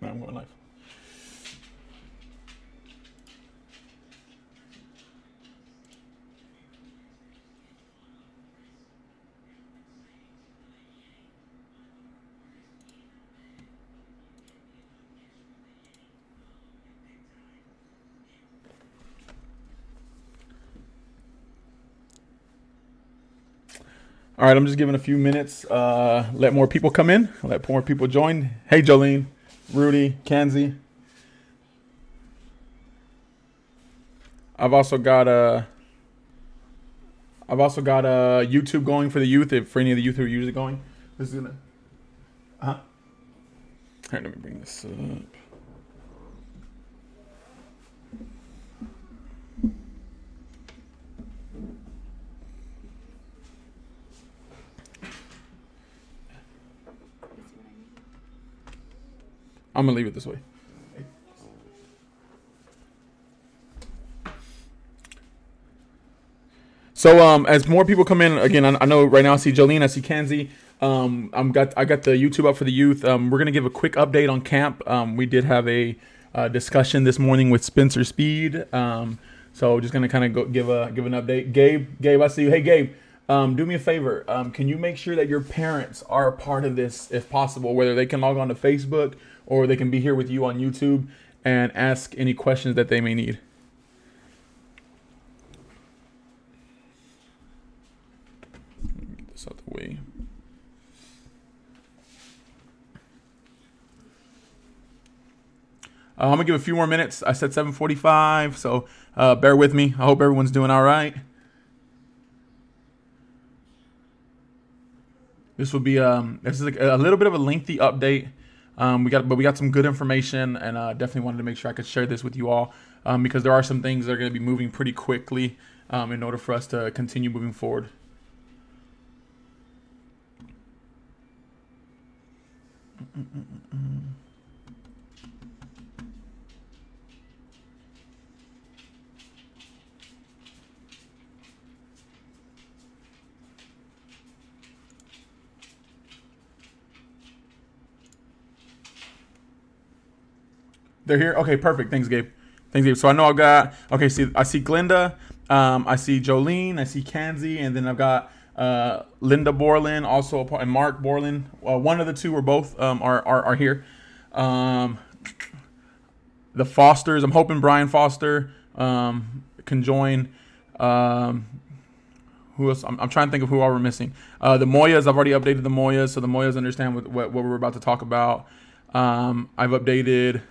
I'm going live. All right, I'm just giving a few minutes. Let more people come in. Let more people join. Hey, Jolene, Rudy, Kanzi. I've also got YouTube going for the youth. If for any of the youth who are usually going, this is gonna. All right, let me bring this up. I'm gonna leave it this way. So as more people come in, again, I know right now I see Jolene, I see Kanzi. I got the YouTube up for the youth. We're gonna give a quick update on camp. We did have a discussion this morning with Spencer Speed. So just gonna kind of go give an update. Gabe, I see you. Hey, Gabe. Do me a favor. Can you make sure that your parents are a part of this, if possible, whether they can log on to Facebook or they can be here with you on YouTube and ask any questions that they may need. Get this out the way. I'm gonna give a few more minutes. I said 7:45, so bear with me. I hope everyone's doing all right. This will be this is a little bit of a lengthy update. We got some good information, and definitely wanted to make sure I could share this with you all because there are some things that are going to be moving pretty quickly in order for us to continue moving forward. They're here. Okay, perfect. Thanks, Gabe. So I know I've got. Okay, I see Glenda. I see Jolene. I see Kanzi, and then I've got Linda Borland, also and Mark Borland. One of the two or both are here. The Fosters. I'm hoping Brian Foster can join. Who else? I'm trying to think of who all we're missing. The Moyas. I've already updated the Moyas, so the Moyas understand what we're about to talk about. I've updated.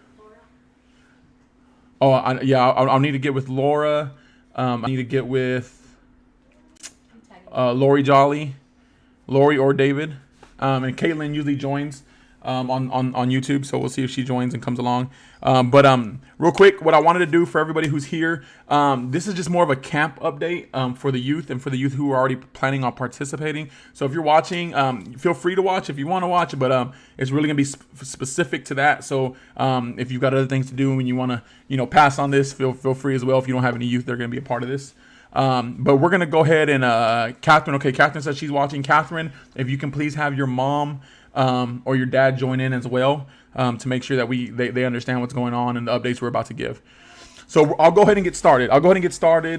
Oh, I'll need to get with Laura. I need to get with Lori Jolly, Lori or David. And Caitlin usually joins on YouTube, so we'll see if she joins and comes along. But real quick, what I wanted to do for everybody who's here, this is just more of a camp update for the youth and for the youth who are already planning on participating. So if you're watching, feel free to watch if you want to watch, but it's really going to be specific to that. So if you've got other things to do and you want to, pass on this, feel free as well. If you don't have any youth, they're going to be a part of this. But we're going to go ahead and Catherine. Okay, Catherine says she's watching. Catherine, if you can please have your mom or your dad join in as well to make sure that they understand what's going on and the updates we're about to give. So I'll go ahead and get started.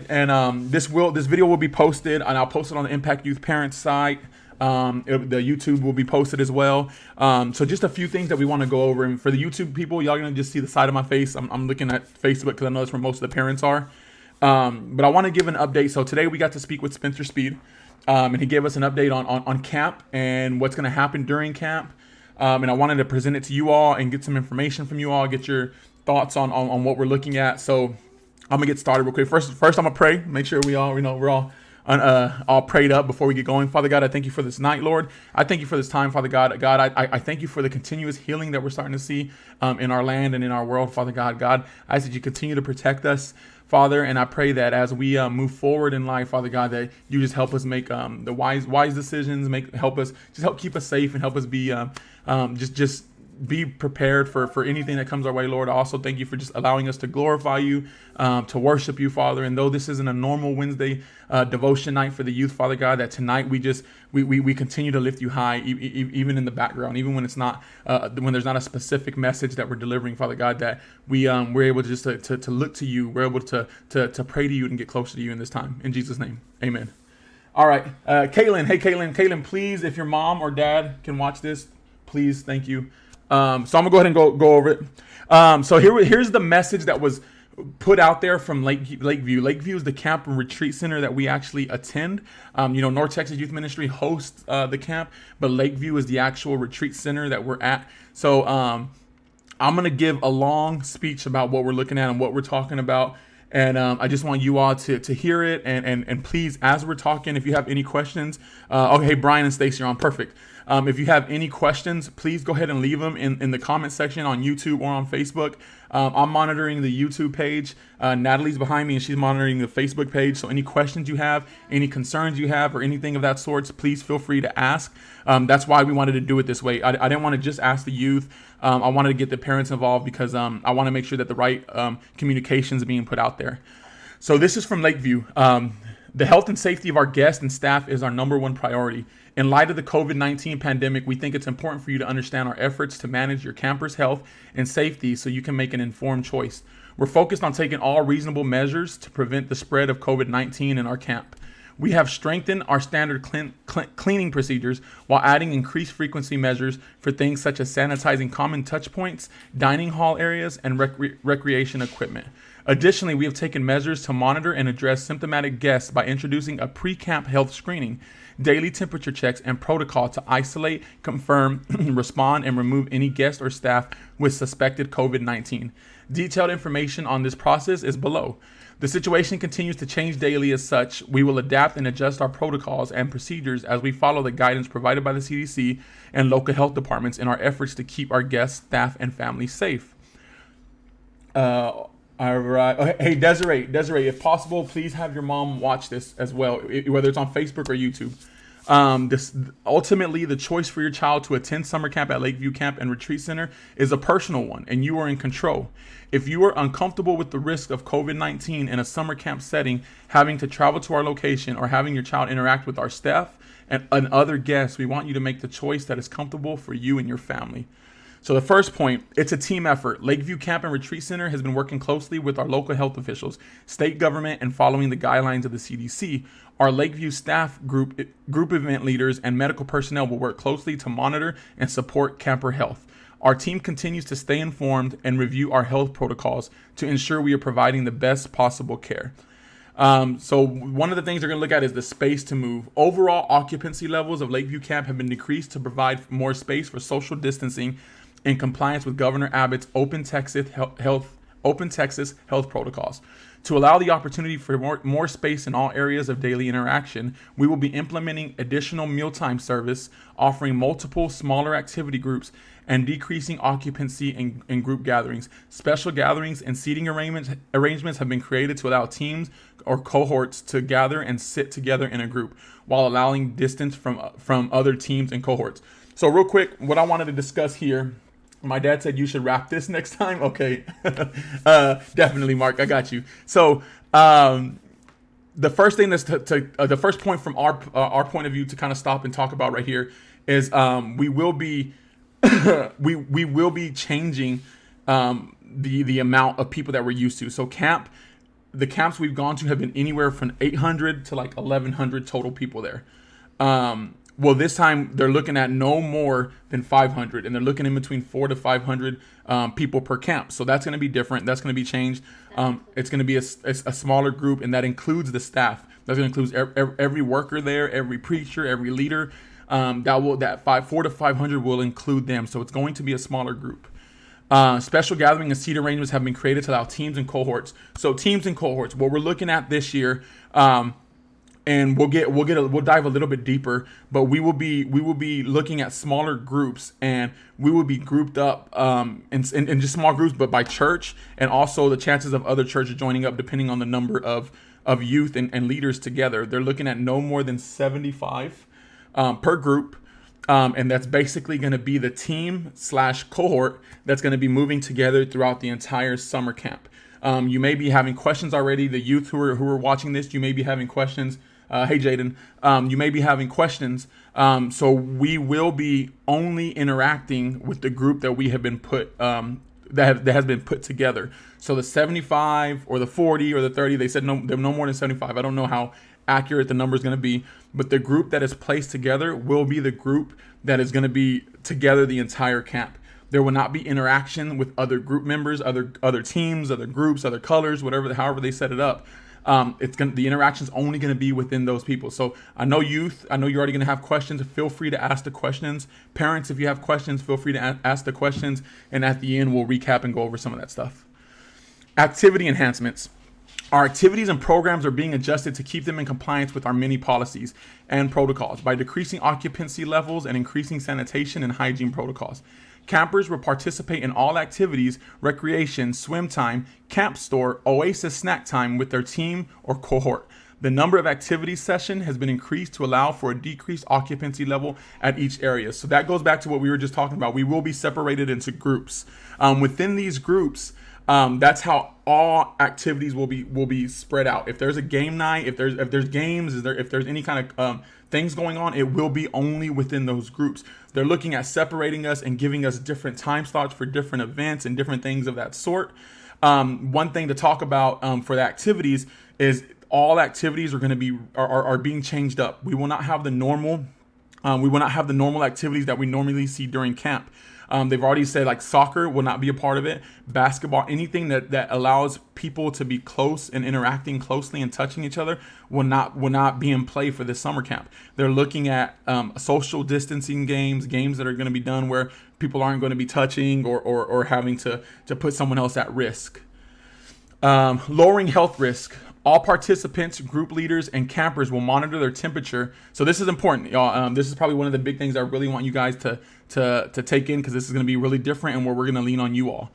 And this video will be posted, and I'll post it on the Impact Youth Parents site. The YouTube will be posted as well. So just a few things that we want to go over. And for the YouTube people, y'all gonna just see the side of my face. I'm looking at Facebook because I know that's where most of the parents are. But I want to give an update. So today we got to speak with Spencer Speed. And he gave us an update on camp and what's going to happen during camp. And I wanted to present it to you all and get some information from you all, get your thoughts on what we're looking at. So I'm going to get started real quick. First I'm going to pray, make sure we're all prayed up before we get going. Father God, I thank you for this night, Lord. I thank you for this time, Father God. God, I thank you for the continuous healing that we're starting to see in our land and in our world, Father God. God, I ask that you continue to protect us, Father, and I pray that as we move forward in life, Father God, that you just help us make the wise decisions, help keep us safe, and help us be be prepared for anything that comes our way, Lord. I also thank you for just allowing us to glorify you, to worship you, Father. And though this isn't a normal Wednesday devotion night for the youth, Father God, that tonight we continue to lift you high, even in the background, even when it's not when there's not a specific message that we're delivering, Father God, that we're able to just to look to you, we're able to pray to you and get closer to you in this time. In Jesus' name, amen. All right, Kaylin. Hey, Kaylin, please, if your mom or dad can watch this, please, thank you. So I'm gonna go ahead and go over it. So here's the message that was put out there from Lakeview. Lakeview is the camp and retreat center that we actually attend. North Texas Youth Ministry hosts the camp, but Lakeview is the actual retreat center that we're at. So I'm gonna give a long speech about what we're looking at and what we're talking about. And I just want you all to hear it. And please, as we're talking, if you have any questions, okay, Brian and Stacy are on. Perfect. If you have any questions, please go ahead and leave them in the comment section on YouTube or on Facebook. I'm monitoring the YouTube page. Natalie's behind me and she's monitoring the Facebook page. So any questions you have, any concerns you have, or anything of that sort, please feel free to ask. That's why we wanted to do it this way. I didn't want to just ask the youth. I wanted to get the parents involved because I want to make sure that the right communications are being put out there. So this is from Lakeview. The health and safety of our guests and staff is our number one priority. In light of the COVID-19 pandemic, we think it's important for you to understand our efforts to manage your campers' health and safety so you can make an informed choice. We're focused on taking all reasonable measures to prevent the spread of COVID-19 in our camp. We have strengthened our standard cleaning procedures while adding increased frequency measures for things such as sanitizing common touch points, dining hall areas, and recreation equipment. Additionally, we have taken measures to monitor and address symptomatic guests by introducing a pre-camp health screening, daily temperature checks, and protocol to isolate, confirm, respond, and remove any guest or staff with suspected COVID-19. Detailed information on this process is below. The situation continues to change daily. As such, we will adapt and adjust our protocols and procedures as we follow the guidance provided by the CDC and local health departments in our efforts to keep our guests, staff, and families safe. All right. Hey, Desiree, if possible, please have your mom watch this as well, whether it's on Facebook or YouTube. Ultimately, the choice for your child to attend summer camp at Lakeview Camp and Retreat Center is a personal one, and you are in control. If you are uncomfortable with the risk of COVID-19 in a summer camp setting, having to travel to our location, or having your child interact with our staff and other guests, we want you to make the choice that is comfortable for you and your family. So the first point, it's a team effort. Lakeview Camp and Retreat Center has been working closely with our local health officials, state government, and following the guidelines of the CDC. Our Lakeview staff group event leaders and medical personnel will work closely to monitor and support camper health. Our team continues to stay informed and review our health protocols to ensure we are providing the best possible care. So one of the things they're going to look at is the space to move. Overall occupancy levels of Lakeview Camp have been decreased to provide more space for social distancing in compliance with Governor Abbott's Open Texas health protocols. To allow the opportunity for more space in all areas of daily interaction, we will be implementing additional mealtime service, offering multiple smaller activity groups, and decreasing occupancy in group gatherings. Special gatherings and seating arrangements have been created to allow teams or cohorts to gather and sit together in a group while allowing distance from other teams and cohorts. So real quick, what I wanted to discuss here, my dad said you should wrap this next time. Okay. Definitely, Mark. I got you. So the first thing that's the first point from our point of view to kind of stop and talk about right here is we will be we will be changing the amount of people that we're used to. So the camps we've gone to have been anywhere from 800 to like 1,100 total people there. Well, this time they're looking at no more than 500, and they're looking in between 400 to 500 people per camp. So that's going to be different. That's going to be changed. It's going to be a smaller group, and that includes the staff. That's going to include every worker there, every preacher, every leader. 400 to 500 will include them. So it's going to be a smaller group. Special gathering and seat arrangements have been created to allow teams and cohorts. So teams and cohorts, what we're looking at this year. And we'll dive a little bit deeper, but we will be looking at smaller groups, and we will be grouped up in just small groups, but by church, and also the chances of other churches joining up depending on the number of youth and leaders together. They're looking at no more than 75 per group. And that's basically going to be the team slash cohort that's going to be moving together throughout the entire summer camp. You may be having questions already. The youth who are watching this, you may be having questions. Hey, Jaden, you may be having questions. So we will be only interacting with the group that we have been put, that has been put together. So the 75 or the 40 or the 30, they said no more than 75. I don't know how accurate the number is going to be, but the group that is placed together will be the group that is going to be together the entire camp. There will not be interaction with other group members, other teams, other groups, other colors, however they set it up. The interaction's only going to be within those people. So I know youth, I know you're already going to have questions. Feel free to ask the questions. Parents, if you have questions, feel free to ask the questions. And at the end, we'll recap and go over some of that stuff. Activity enhancements. Our activities and programs are being adjusted to keep them in compliance with our many policies and protocols by decreasing occupancy levels and increasing sanitation and hygiene protocols. Campers will participate in all activities, recreation, swim time, camp store, oasis snack time with their team or cohort. The number of activity sessions has been increased to allow for a decreased occupancy level at each area. So that goes back to what we were just talking about. We will be separated into groups. Within these groups, that's how all activities will be spread out. If there's a game night, if there's games, if there's any kind of things going on, it will be only within those groups. They're looking at separating us and giving us different time slots for different events and different things of that sort. One thing to talk about for the activities is all activities are going to be are being changed up. We will not have the normal activities that we normally see during camp. They've already said like soccer will not be a part of it. Basketball, anything that allows people to be close and interacting closely and touching each other will not be in play for this summer camp. They're looking at social distancing games that are going to be done where people aren't going to be touching or having to put someone else at risk. Lowering health risk. All participants, group leaders, and campers will monitor their temperature. So this is important, y'all. This is probably one of the big things I really want you guys to take in, because this is going to be really different and where we're going to lean on you all.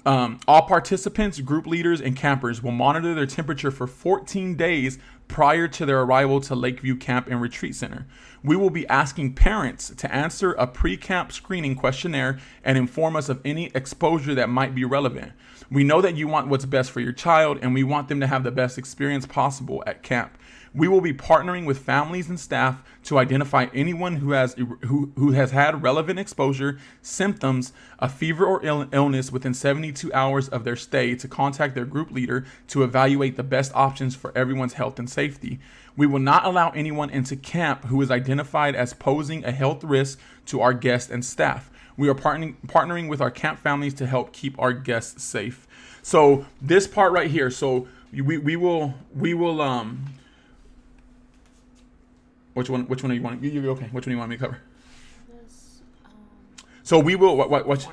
All participants, group leaders, and campers will monitor their temperature for 14 days prior to their arrival to Lakeview Camp and Retreat Center. We will be asking parents to answer a pre-camp screening questionnaire and inform us of any exposure that might be relevant. We know that you want what's best for your child, and we want them to have the best experience possible at camp. We will be partnering with families and staff to identify anyone who has had relevant exposure, symptoms, a fever or illness within 72 hours of their stay, to contact their group leader to evaluate the best options for everyone's health and safety. We will not allow anyone into camp who is identified as posing a health risk to our guests and staff. We are partnering with our camp families to help keep our guests safe. So this part right here, so we will which one do you want? You okay? Which one do you want me to cover? This, So we will what?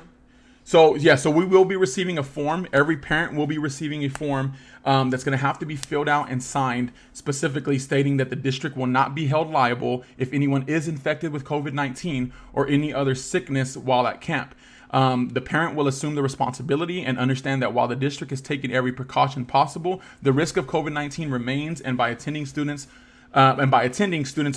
So yeah, so we will be receiving a form. Every parent will be receiving a form that's going to have to be filled out and signed, specifically stating that the district will not be held liable if anyone is infected with COVID-19 or any other sickness while at camp. The parent will assume the responsibility and understand that while the district is taking every precaution possible, the risk of COVID-19 remains, and by attending, students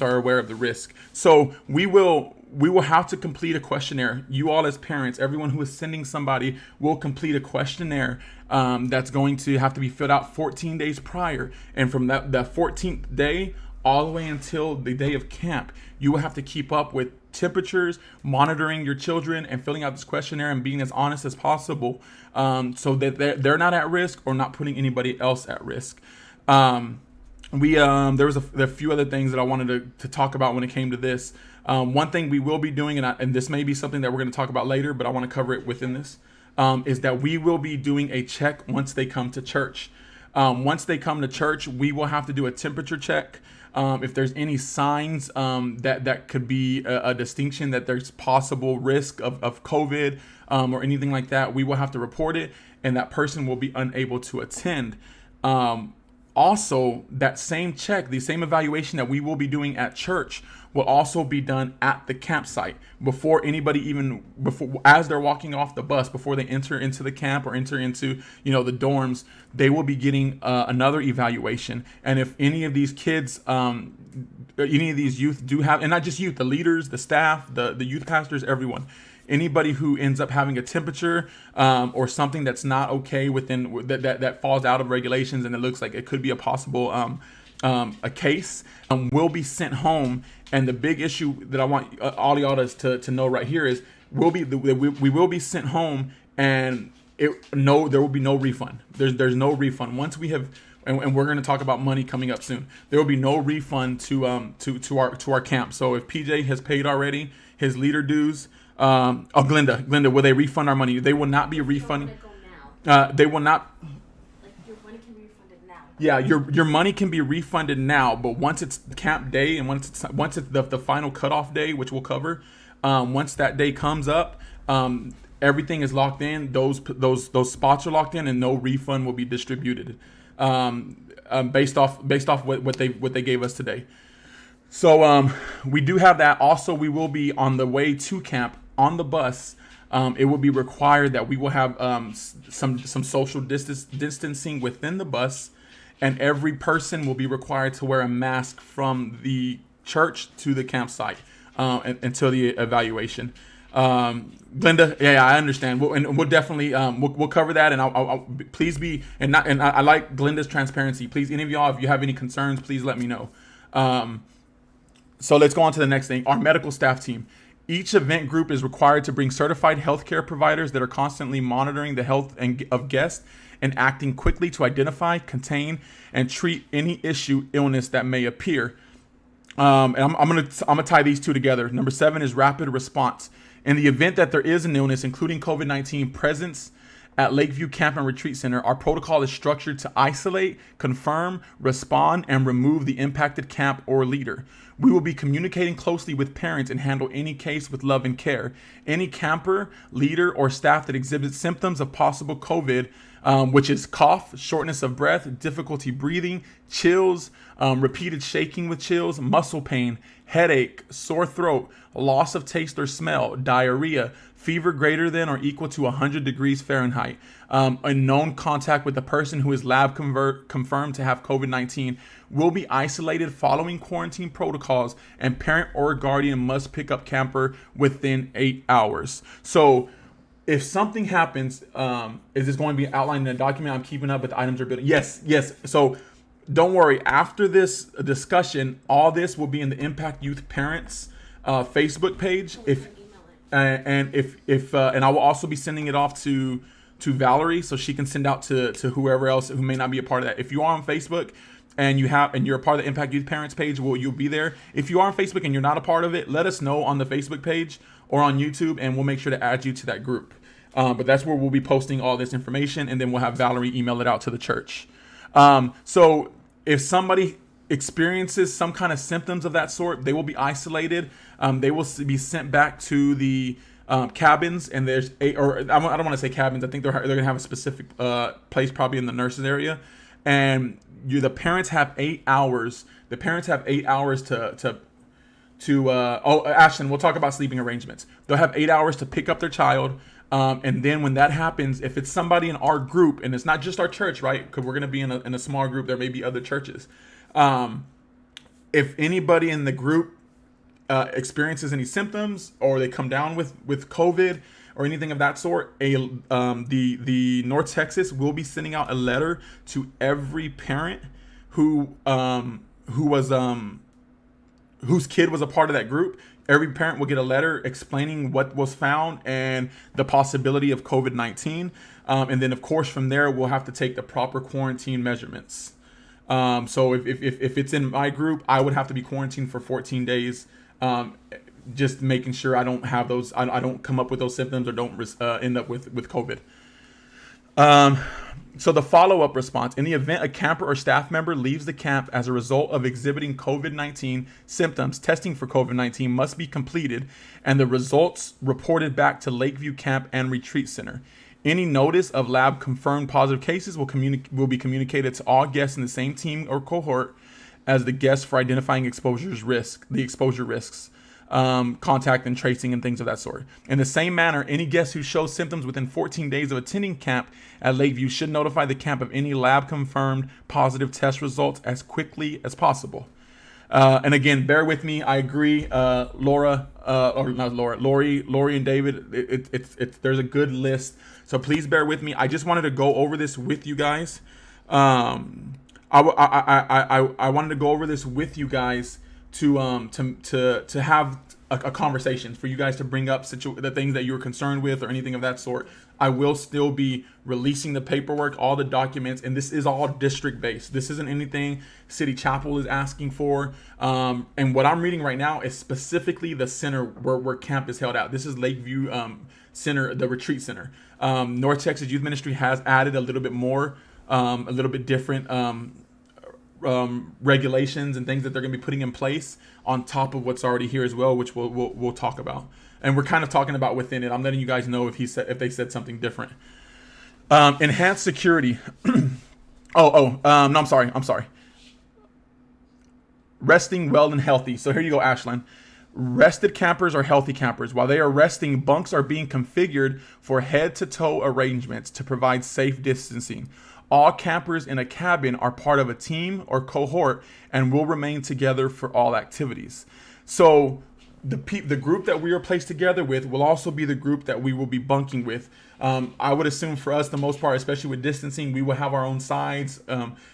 are aware of the risk. So we will have to complete a questionnaire. You all as parents, everyone who is sending somebody, will complete a questionnaire that's going to have to be filled out 14 days prior. And from that 14th day all the way until the day of camp, you will have to keep up with temperatures, monitoring your children, and filling out this questionnaire and being as honest as possible, so that they're not at risk or not putting anybody else at risk. There was a few other things that I wanted to talk about when it came to this. One thing we will be doing, and this may be something that we're going to talk about later, but I want to cover it within this, is that we will be doing a check once they come to church. Once they come to church, we will have to do a temperature check. If there's any signs that could be a distinction that there's possible risk of COVID or anything like that, we will have to report it, and that person will be unable to attend. Also, that same check, the same evaluation that we will be doing at church will also be done at the campsite before anybody even before as they're walking off the bus, before they enter into the camp or enter into the dorms. They will be getting another evaluation. And if any of these kids, any of these youth do have, and not just youth, the leaders, the staff, the youth pastors, everyone, anybody who ends up having a temperature or something that's not okay within that falls out of regulations, and it looks like it could be a possible a case, will be sent home. And the big issue that I want all y'all to know right here is we will be sent home, and there will be no refund. There's no refund once we have. And we're going to talk about money coming up soon. There will be no refund to our camp. So if PJ has paid already his leader dues, Glenda, will they refund our money? They will not be refunding. They will not. Like, your money can be refunded now. Yeah, your money can be refunded now, but once it's camp day and once it's the final cutoff day, which we'll cover, once that day comes up, everything is locked in. Those spots are locked in, and no refund will be distributed. Based off what they gave us today. So we do have that. Also, we will be on the way to camp on the bus. It will be required that we will have some social distancing within the bus, and every person will be required to wear a mask from the church to the campsite until the evaluation. Glenda, yeah, I understand. We'll definitely we'll cover that, and I'll please be and I like Glenda's transparency. Please, any of y'all, if you have any concerns, please let me know. So let's go on to the next thing. Our medical staff team. Each event group is required to bring certified healthcare providers that are constantly monitoring the health of guests and acting quickly to identify, contain, and treat any illness that may appear. And I'm gonna tie these two together. Number 7 is rapid response. In the event that there is an illness, including COVID-19 presence at Lakeview Camp and Retreat Center, our protocol is structured to isolate, confirm, respond, and remove the impacted camp or leader. We will be communicating closely with parents and handle any case with love and care. Any camper, leader, or staff that exhibits symptoms of possible COVID, which is cough, shortness of breath, difficulty breathing, chills, repeated shaking with chills, muscle pain, headache, sore throat, loss of taste or smell, diarrhea, fever greater than or equal to 100 degrees Fahrenheit, a known contact with a person who is lab confirmed to have COVID-19 will be isolated following quarantine protocols, and parent or guardian must pick up camper within 8 hours. So if something happens, is this going to be outlined in a document? I'm keeping up with the items are building. Yes. So don't worry. After this discussion, all this will be in the Impact Youth Parents Facebook page. And I will also be sending it off to Valerie, so she can send out to whoever else who may not be a part of that. If you are on Facebook and you're a part of the Impact Youth Parents page, you'll be there. If you are on Facebook and you're not a part of it, let us know on the Facebook page or on YouTube, and we'll make sure to add you to that group. But that's where we'll be posting all this information, and then we'll have Valerie email it out to the church. So if somebody experiences some kind of symptoms of that sort, they will be isolated. They will be sent back to the cabins, and there's I don't want to say cabins. I think they're going to have a specific place, probably in the nurses area. And the parents have 8 hours. The parents have 8 hours to Ashton, we'll talk about sleeping arrangements. They'll have 8 hours to pick up their child. And then when that happens, if it's somebody in our group, and it's not just our church, right? Because we're going to be in a small group. There may be other churches. If anybody in the group experiences any symptoms, or they come down with COVID or anything of that sort, the North Texas will be sending out a letter to every parent whose kid was a part of that group. Every parent will get a letter explaining what was found and the possibility of COVID-19. And then, of course, from there, we'll have to take the proper quarantine measurements. So if it's in my group, I would have to be quarantined for 14 days, just making sure I don't have those, I don't come up with those symptoms or don't end up with COVID. So the follow-up response: in the event a camper or staff member leaves the camp as a result of exhibiting COVID-19 symptoms, testing for COVID-19 must be completed and the results reported back to Lakeview Camp and Retreat Center. Any notice of lab confirmed positive cases will be communicated to all guests in the same team or cohort as the guests for identifying the exposure risks, contact and tracing and things of that sort. In the same manner, any guest who shows symptoms within 14 days of attending camp at Lakeview should notify the camp of any lab confirmed positive test results as quickly as possible. And again, bear with me. I agree, Lori and David. There's a good list, so please bear with me. I just wanted to go over this with you guys. I wanted to go over this with you guys to have a conversation for you guys to bring up the things that you're concerned with or anything of that sort. I will still be releasing the paperwork, all the documents, and this is all district based. This isn't anything City Chapel is asking for. And what I'm reading right now is specifically the center where camp is held out. This is Lakeview Center, the retreat center. North Texas Youth Ministry has added a little bit more, a little bit different regulations and things that they're going to be putting in place on top of what's already here as well, which we'll talk about. And we're kind of talking about within it. I'm letting you guys know if they said something different. Enhanced security. No, I'm sorry. Resting well and healthy. So here you go, Ashland. Rested campers are healthy campers. While they are resting, bunks are being configured for head-to-toe arrangements to provide safe distancing. All campers in a cabin are part of a team or cohort and will remain together for all activities. So the group that we are placed together with will also be the group that we will be bunking with. I would assume for us, the most part, especially with distancing, we will have our own sides.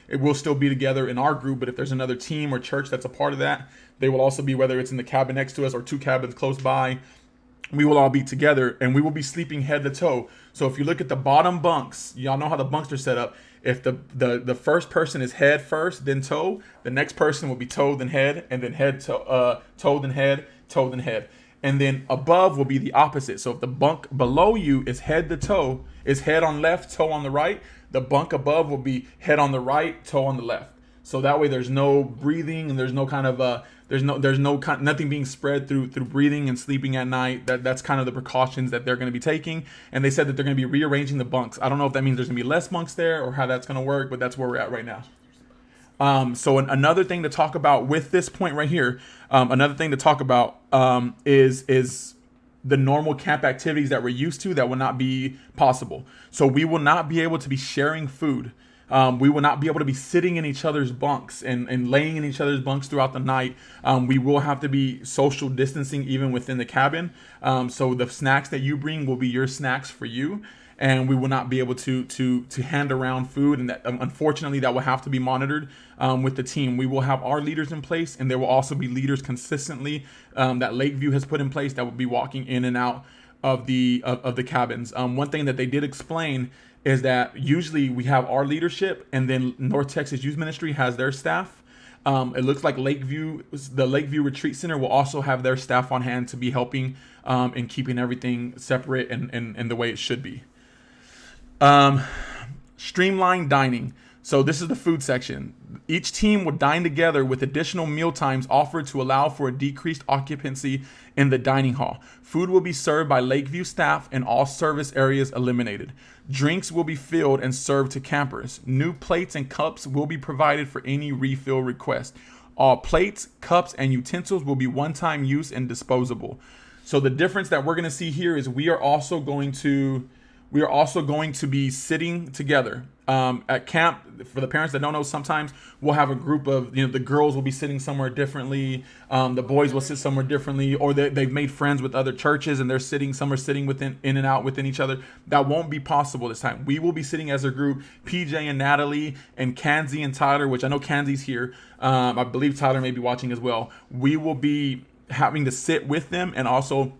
It will still be together in our group, but if there's another team or church that's a part of that, they will also be, whether it's in the cabin next to us or two cabins close by, we will all be together and we will be sleeping head to toe. So if you look at the bottom bunks, y'all know how the bunks are set up. If the first person is head first, then toe, the next person will be toe, then head, and then head to toe, then head, toe, then head. And then above will be the opposite. So if the bunk below you is head to toe, is head on left, toe on the right, the bunk above will be head on the right, toe on the left. So that way there's no breathing and there's no kind of nothing being spread through breathing and sleeping at night. That's kind of the precautions that they're going to be taking. And they said that they're going to be rearranging the bunks. I don't know if that means there's going to be less bunks there or how that's going to work, but that's where we're at right now. So another thing to talk about with this point right here, is the normal camp activities that we're used to that will not be possible. So we will not be able to be sharing food. We will not be able to be sitting in each other's bunks and laying in each other's bunks throughout the night. We will have to be social distancing even within the cabin. So the snacks that you bring will be your snacks for you. And we will not be able to hand around food. And that, unfortunately, that will have to be monitored with the team. We will have our leaders in place, and there will also be leaders consistently that Lakeview has put in place that will be walking in and out of the cabins. One thing that they did explain is that usually we have our leadership, and then North Texas Youth Ministry has their staff. It looks like the Lakeview Retreat Center will also have their staff on hand to be helping in keeping everything separate and the way it should be. Streamlined dining. So this is the food section. Each team will dine together with additional meal times offered to allow for a decreased occupancy in the dining hall. Food will be served by Lakeview staff and all service areas eliminated. Drinks will be filled and served to campers. New plates and cups will be provided for any refill request. All plates, cups, and utensils will be one-time use and disposable. So the difference that we're going to see here is we are also going to be sitting together at camp. For the parents that don't know, sometimes we'll have a group of, the girls will be sitting somewhere differently. The boys will sit somewhere differently, or they've made friends with other churches and some are sitting in and out within each other. That won't be possible this time. We will be sitting as a group, PJ and Natalie and Kanzi and Tyler, which I know Kanzi's here. I believe Tyler may be watching as well. We will be having to sit with them and also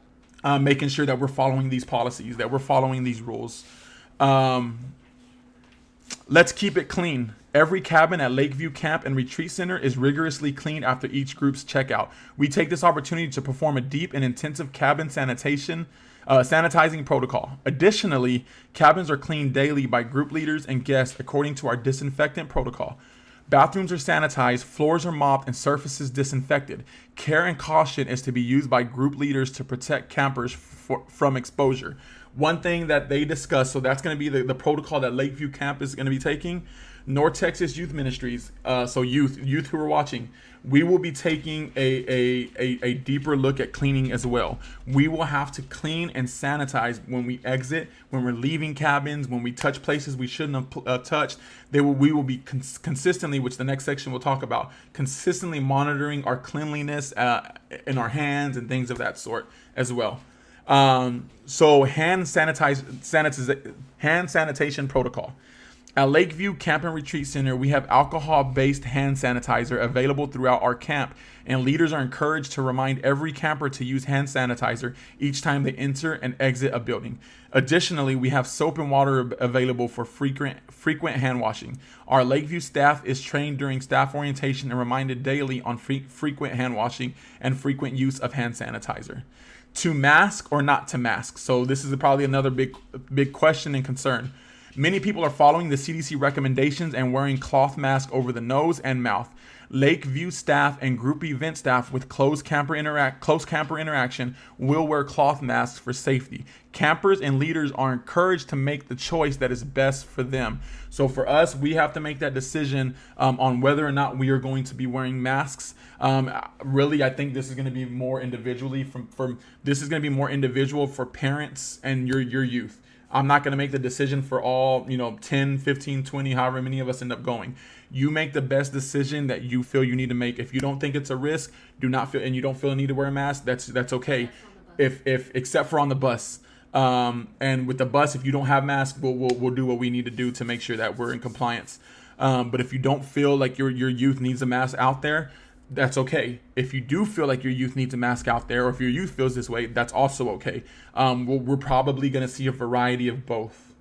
making sure that we're following these policies, that we're following these rules. Let's keep it clean. Every cabin at Lakeview Camp and Retreat Center is rigorously cleaned after each group's checkout. We take this opportunity to perform a deep and intensive cabin sanitizing protocol. Additionally, cabins are cleaned daily by group leaders and guests according to our disinfectant protocol. Bathrooms are sanitized, floors are mopped, and surfaces disinfected. Care and caution is to be used by group leaders to protect campers from exposure. One thing that they discussed, so that's going to be the protocol that Lakeview Camp is going to be taking. North Texas Youth Ministries, so youth who are watching, we will be taking a deeper look at cleaning as well. We will have to clean and sanitize when we exit, when we're leaving cabins, when we touch places we shouldn't have touched. We will be consistently, which the next section we'll talk about, consistently monitoring our cleanliness in our hands and things of that sort as well. So hand sanitation protocol. At Lakeview Camp and Retreat Center, we have alcohol-based hand sanitizer available throughout our camp, and leaders are encouraged to remind every camper to use hand sanitizer each time they enter and exit a building. Additionally, we have soap and water available for frequent hand washing. Our Lakeview staff is trained during staff orientation and reminded daily on frequent hand washing and frequent use of hand sanitizer. To mask or not to mask? So this is probably another big question and concern. Many people are following the CDC recommendations and wearing cloth masks over the nose and mouth. Lakeview staff and group event staff with close camper interaction will wear cloth masks for safety. Campers and leaders are encouraged to make the choice that is best for them. So for us, we have to make that decision on whether or not we are going to be wearing masks. Really, I think this is going to be more individually this is going to be more individual for parents and your youth. I'm not going to make the decision for all, 10, 15, 20, however many of us end up going. You make the best decision that you feel you need to make. If you don't think it's a risk, and you don't feel a need to wear a mask, that's okay. If except for on the bus. And with the bus, if you don't have masks, we'll do what we need to do to make sure that we're in compliance. But if you don't feel like your youth needs a mask out there, that's okay. If you do feel like your youth needs a mask out there, or if your youth feels this way, that's also okay. We're probably going to see a variety of both.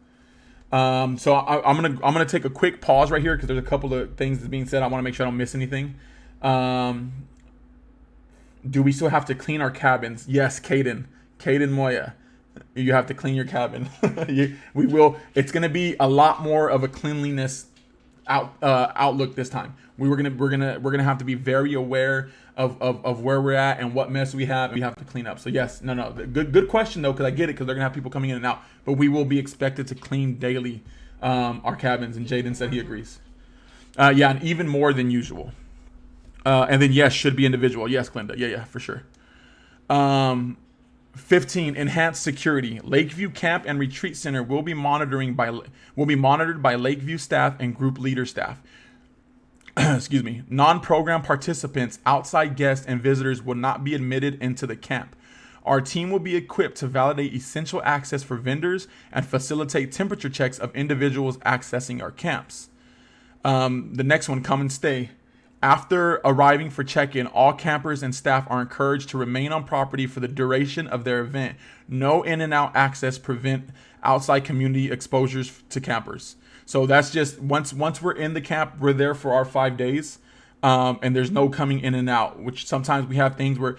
So I'm gonna take a quick pause right here because there's a couple of things that's being said. I want to make sure I don't miss anything. Do we still have to clean our cabins? Yes, Caden Moya, you have to clean your cabin. We will. It's going to be a lot more of a cleanliness outlook this time. We're gonna have to be very aware of where we're at and what mess we have. We have to clean up. So yes, no, good question though, because I get it, because they're gonna have people coming in and out. But we will be expected to clean daily our cabins, and Jaden said he agrees. Yeah, and even more than usual. And then yes, should be individual. Yes, Glinda. Yeah, for sure. 15, enhanced security. Lakeview Camp and Retreat Center will be monitored by Lakeview staff and group leader staff. Excuse me. Non-program participants, outside guests, and visitors will not be admitted into the camp. Our team will be equipped to validate essential access for vendors and facilitate temperature checks of individuals accessing our camps. The next one, come and stay. After arriving for check-in, all campers and staff are encouraged to remain on property for the duration of their event. No in and out access prevent outside community exposures to campers. So that's just once we're in the camp, we're there for our 5 days, and there's no coming in and out. Which sometimes we have things where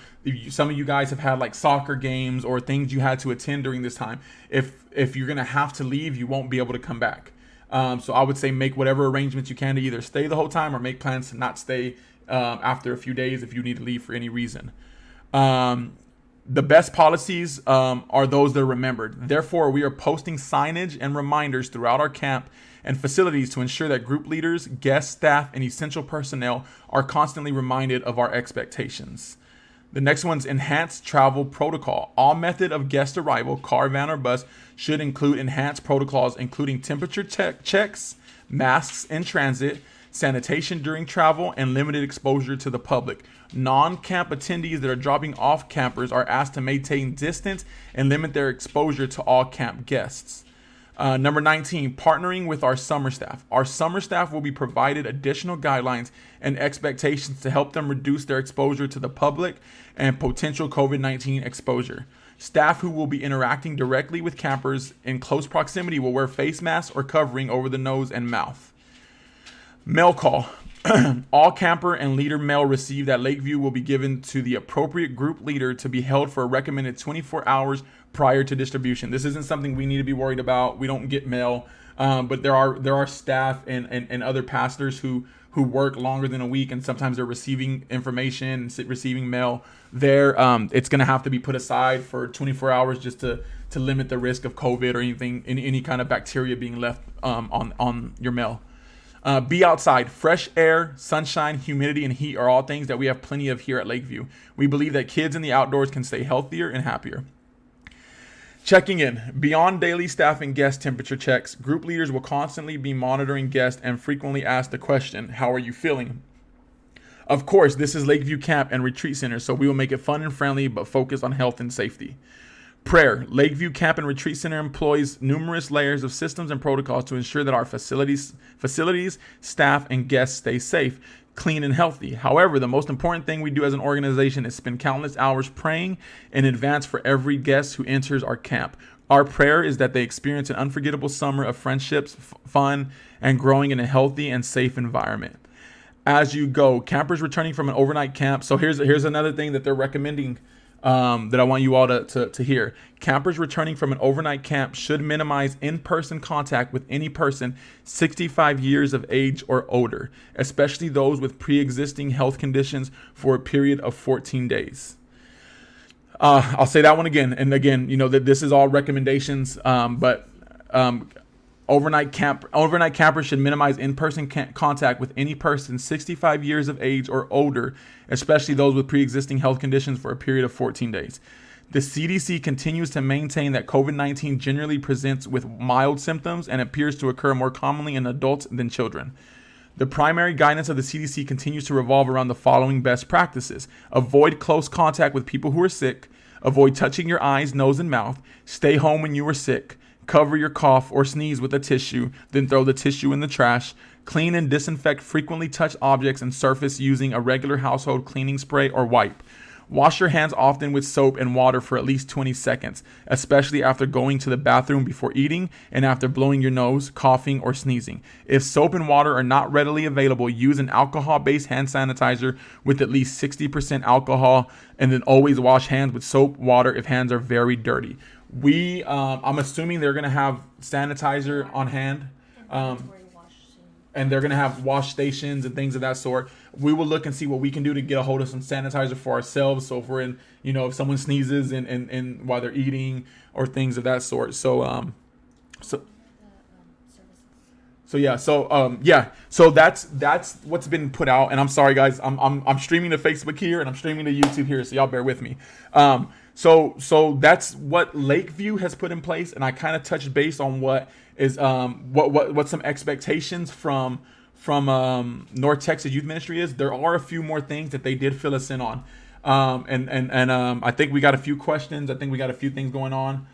some of you guys have had like soccer games or things you had to attend during this time. If you're gonna have to leave, you won't be able to come back. So I would say make whatever arrangements you can to either stay the whole time or make plans to not stay after a few days if you need to leave for any reason. The best policies are those that are remembered. Therefore, we are posting signage and reminders throughout our camp and facilities to ensure that group leaders, guest staff, and essential personnel are constantly reminded of our expectations. The next one's enhanced travel protocol. All method of guest arrival, car, van, or bus, should include enhanced protocols, including temperature checks, masks in transit, sanitation during travel, and limited exposure to the public. Non-camp attendees that are dropping off campers are asked to maintain distance and limit their exposure to all camp guests. Number 19, partnering with our summer staff. Our summer staff will be provided additional guidelines and expectations to help them reduce their exposure to the public and potential COVID-19 exposure. Staff who will be interacting directly with campers in close proximity will wear face masks or covering over the nose and mouth. Mail call. All camper and leader mail received at Lakeview will be given to the appropriate group leader to be held for a recommended 24 hours prior to distribution. This isn't something we need to be worried about. We don't get mail, but there are staff and other pastors who who work longer than a week, and sometimes they're receiving information, receiving mail there. It's going to have to be put aside for 24 hours just to limit the risk of COVID or anything, any kind of bacteria being left on your mail. Be outside. Fresh air, sunshine, humidity, and heat are all things that we have plenty of here at Lakeview. We believe that kids in the outdoors can stay healthier and happier. Checking in. Beyond daily staff and guest temperature checks, group leaders will constantly be monitoring guests and frequently ask the question, how are you feeling? Of course, this is Lakeview Camp and Retreat Center, so we will make it fun and friendly, but focus on health and safety. Prayer. Lakeview Camp and Retreat Center employs numerous layers of systems and protocols to ensure that our facilities, staff, and guests stay safe, clean, and healthy. However, the most important thing we do as an organization is spend countless hours praying in advance for every guest who enters our camp. Our prayer is that they experience an unforgettable summer of friendships, fun, and growing in a healthy and safe environment. As you go, campers returning from an overnight camp. So here's another thing that they're recommending that I want you all to hear. Campers returning from an overnight camp should minimize in-person contact with any person 65 years of age or older, especially those with pre-existing health conditions, for a period of 14 days. I'll say that one again. And again, that this is all recommendations, but overnight campers should minimize in-person contact with any person 65 years of age or older, especially those with pre-existing health conditions, for a period of 14 days. The CDC continues to maintain that COVID-19 generally presents with mild symptoms and appears to occur more commonly in adults than children. The primary guidance of the CDC continues to revolve around the following best practices. Avoid close contact with people who are sick. Avoid touching your eyes, nose, and mouth. Stay home when you are sick. Cover your cough or sneeze with a tissue, then throw the tissue in the trash. Clean and disinfect frequently touched objects and surface using a regular household cleaning spray or wipe. Wash your hands often with soap and water for at least 20 seconds, especially after going to the bathroom before eating and after blowing your nose, coughing, or sneezing. If soap and water are not readily available, use an alcohol-based hand sanitizer with at least 60% alcohol, and then always wash hands with soap, water if hands are very dirty. I'm assuming they're going to have sanitizer on hand. And they're going to have wash stations and things of that sort. We will look and see what we can do to get a hold of some sanitizer for ourselves. So if we're in, if someone sneezes and while they're eating or things of that sort. So that's what's been put out. And I'm sorry, guys, I'm streaming to Facebook here and I'm streaming to YouTube here. So y'all bear with me. So that's what Lakeview has put in place. And I kind of touched base on what is what some expectations from North Texas Youth Ministry is. There are a few more things that they did fill us in on, and I think we got a few questions. I think we got a few things going on.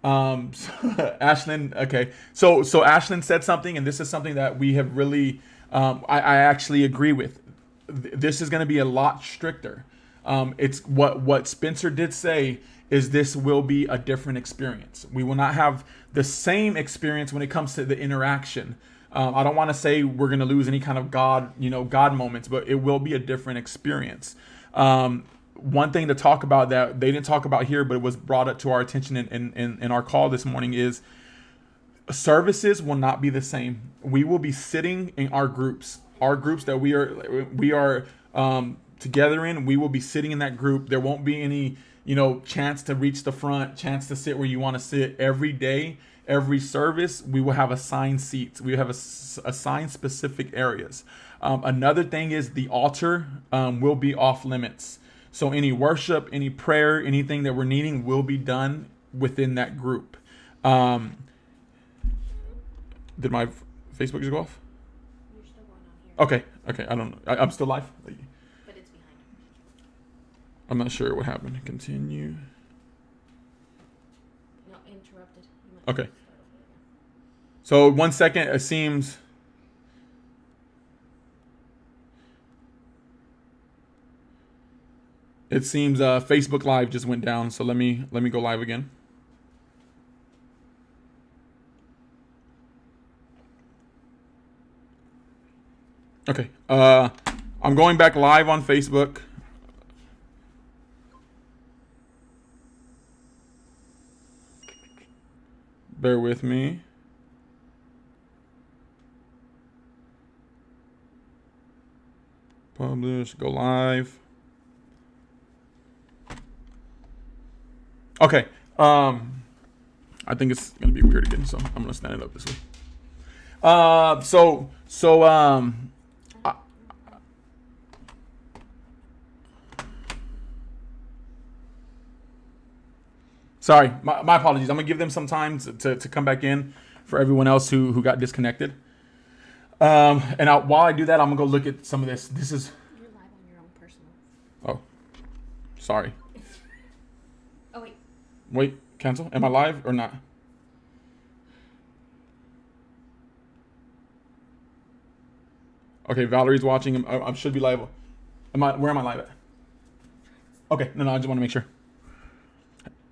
Ashlyn, okay. So Ashlyn said something, and this is something that we have really, I actually agree with. This is going to be a lot stricter. It's what Spencer did say is this will be a different experience. We will not have the same experience when it comes to the interaction. I don't want to say we're going to lose any kind of God moments, but it will be a different experience. One thing to talk about that they didn't talk about here, but it was brought up to our attention in our call this morning is services will not be the same. We will be sitting in our groups that we are together in. We will be sitting in that group. There won't be any chance to reach the front, chance to sit where you want to sit. Every day, every service, we will have assigned seats. We have assigned specific areas. Another thing is the altar will be off limits. So any worship, any prayer, anything that we're needing will be done within that group. Did my Facebook just go off? You're still going on here. Okay. I don't know. I'm still live. But it's behind. I'm not sure what happened. Continue. No, interrupted. You might Okay. have to start over again. So 1 second, it seems. Facebook Live just went down. So let me go live again. Okay. I'm going back live on Facebook. Bear with me. Publish. Go live. Okay. I think it's gonna be weird again, so I'm gonna stand it up this way. Sorry, my apologies. I'm gonna give them some time to come back in for everyone else who got disconnected. While I do that, I'm gonna go look at some of this. This is. You're live on your own personal. Oh, sorry. Oh wait. Wait, cancel. Am I live or not? Okay, Valerie's watching. I should be live. Where am I live at? Okay, no, I just want to make sure.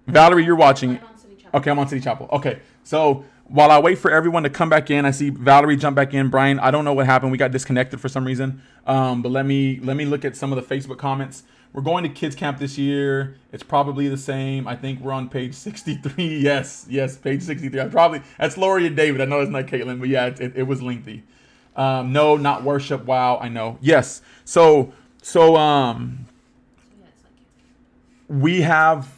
Valerie, you're watching. Live on City Chapel. Okay, I'm on City Chapel. Okay, so while I wait for everyone to come back in, I see Valerie jump back in. Brian, I don't know what happened. We got disconnected for some reason. But let me look at some of the Facebook comments. We're going to kids camp this year. It's probably the same. I think we're on page 63. Yes, page 63. That's Lori and David. I know it's not Caitlin, but yeah, it was lengthy. No, not worship. Wow, I know. Yes. So Yeah, it's like we have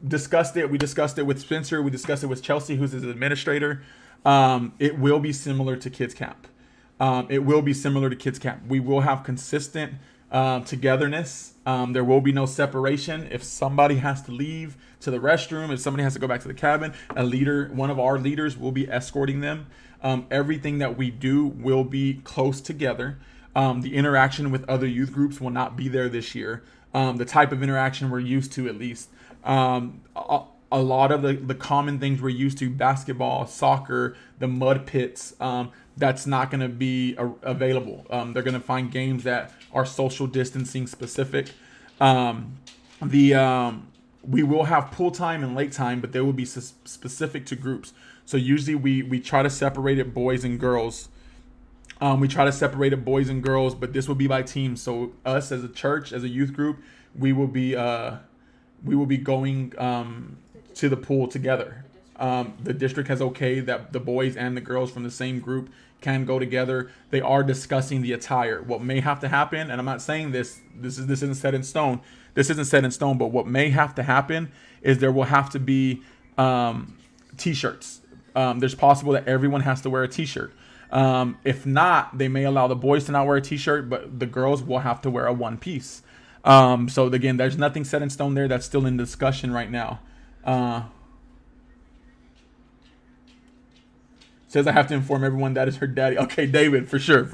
discussed it. We discussed it with Spencer. We discussed it with Chelsea, who's his administrator. It will be similar to kids camp. It will be similar to kids camp. We will have consistent togetherness. There will be no separation. If somebody has to leave to the restroom, if somebody has to go back to the cabin, one of our leaders will be escorting them. Everything that we do will be close together. The interaction with other youth groups will not be there this year. The type of interaction we're used to, at least. A lot of the common things we're used to, basketball, soccer, the mud pits, that's not going to be available. They're going to find games that are social distancing specific. We will have pool time and lake time, but they will be specific to groups. So usually we try to separate it boys and girls. But this will be by teams. So us as a church, as a youth group, we will be going to the pool together. The district has okayed that the boys and the girls from the same group can go together. They are discussing the attire. What may have to happen, and I'm not saying this isn't set in stone. This isn't set in stone, but what may have to happen is there will have to be t-shirts. There's possible that everyone has to wear a t-shirt. If not, they may allow the boys to not wear a t-shirt, but the girls will have to wear a one piece. So again, there's nothing set in stone there. That's still in discussion right now. Says I have to inform everyone that is her daddy. Okay, David, for sure.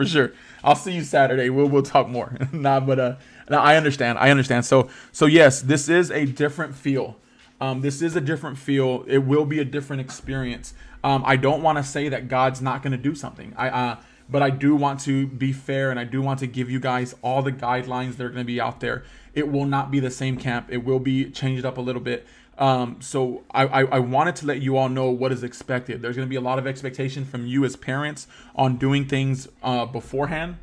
I'll see you Saturday. We'll talk more. No, I understand. So yes, this is a different feel. It will be a different experience. I don't want to say that God's not going to do something. But I do want to be fair, and I do want to give you guys all the guidelines that are going to be out there. It will not be the same camp. It will be changed up a little bit. So I wanted to let you all know what is expected. There's going to be a lot of expectation from you as parents on doing things beforehand.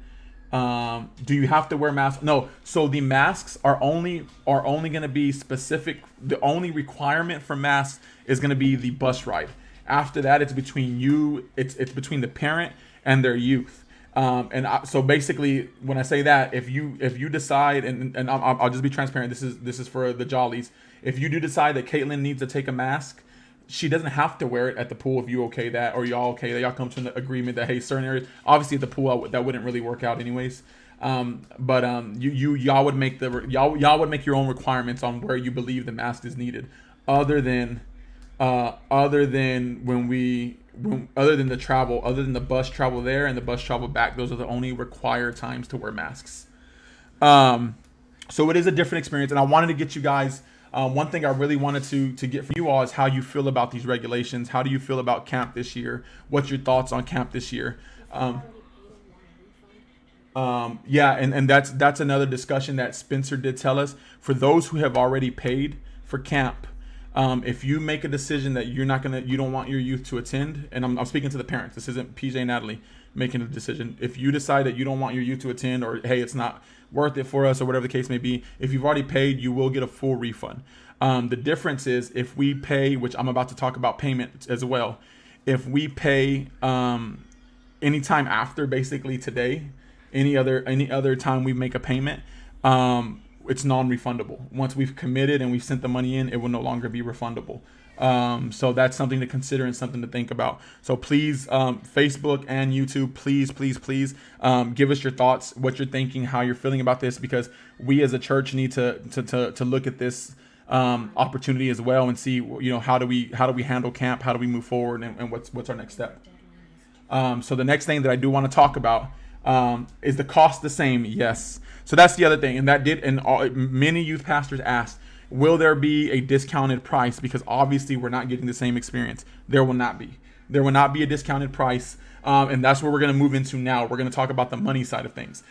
Do you have to wear masks? No. So the masks are only going to be specific. The only requirement for masks is going to be the bus ride. After that, it's between you. It's between the parent and their youth. So basically, when I say that, if you decide, and I'll just be transparent, this is for the jollies. If you do decide that Caitlin needs to take a mask, she doesn't have to wear it at the pool if you okay that, or y'all okay that, y'all come to an agreement that, hey, certain areas, obviously at the pool that wouldn't really work out anyways. Y'all would make your own requirements on where you believe the mask is needed, other than the travel, other than the bus travel there and the bus travel back. Those are the only required times to wear masks. So it is a different experience, and I wanted to get you guys. One thing I really wanted to get from you all is how you feel about these regulations. How do you feel about camp this year? What's your thoughts on camp this year? Yeah, and that's another discussion that Spencer did tell us. For those who have already paid for camp, if you make a decision that you don't want your youth to attend, and I'm speaking to the parents. This isn't PJ and Natalie making a decision. If you decide that you don't want your youth to attend, or hey, it's not worth it for us, or whatever the case may be, if you've already paid, you will get a full refund. The difference is if we pay, which I'm about to talk about payment as well. If we pay anytime after basically today, any other time we make a payment, it's non-refundable. Once we've committed and we've sent the money in, it will no longer be refundable. So that's something to consider and something to think about. So please, Facebook and YouTube, please give us your thoughts, what you're thinking, how you're feeling about this, because we as a church need to look at this opportunity as well and see, how do we handle camp, how do we move forward, and what's our next step. So the next thing that I do want to talk about is the cost the same? Yes. So that's the other thing, and many youth pastors asked, will there be a discounted price? Because obviously we're not getting the same experience. There will not be. There will not be a discounted price, and that's where we're going to move into now. We're going to talk about the money side of things.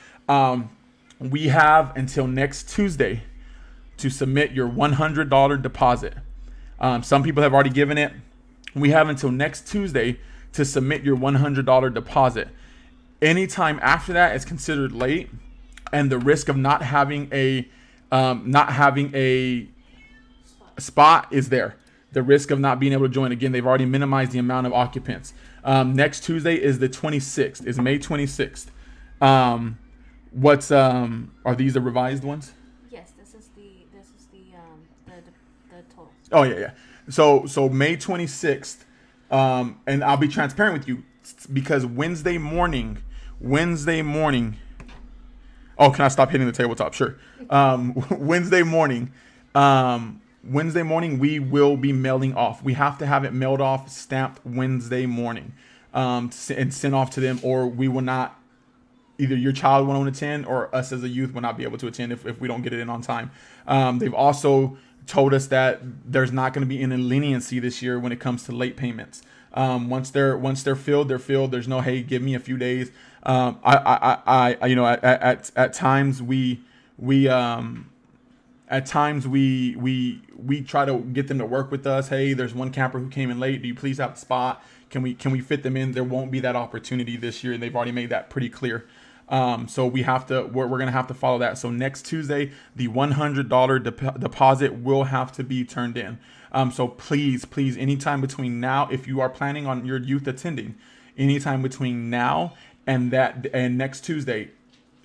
We have until next Tuesday to submit your $100 deposit. Some people have already given it. We have until next Tuesday to submit your $100 deposit. Anytime after that is considered late, and the risk of not having a spot is there. The risk of not being able to join. Again, they've already minimized the amount of occupants. Next Tuesday is the 26th. Is May 26th. Are these the revised ones? Yes, this is the total. Oh yeah. So May 26th, and I'll be transparent with you because Wednesday morning. Oh, can I stop hitting the tabletop? Sure. Wednesday morning, we will be mailing off. We have to have it mailed off, stamped Wednesday morning, and sent off to them, or we will not. Either your child won't attend, or us as a youth will not be able to attend if we don't get it in on time. They've also told us that there's not going to be any leniency this year when it comes to late payments. Once they're filled, they're filled. There's no, hey, give me a few days. At times we try to get them to work with us. Hey, there's one camper who came in late. Do you please have a spot? Can we fit them in? There won't be that opportunity this year, and they've already made that pretty clear. So we're going to have to follow that. So next Tuesday, the $100 deposit will have to be turned in. So please, anytime between now, if you are planning on your youth attending, anytime between now and next Tuesday,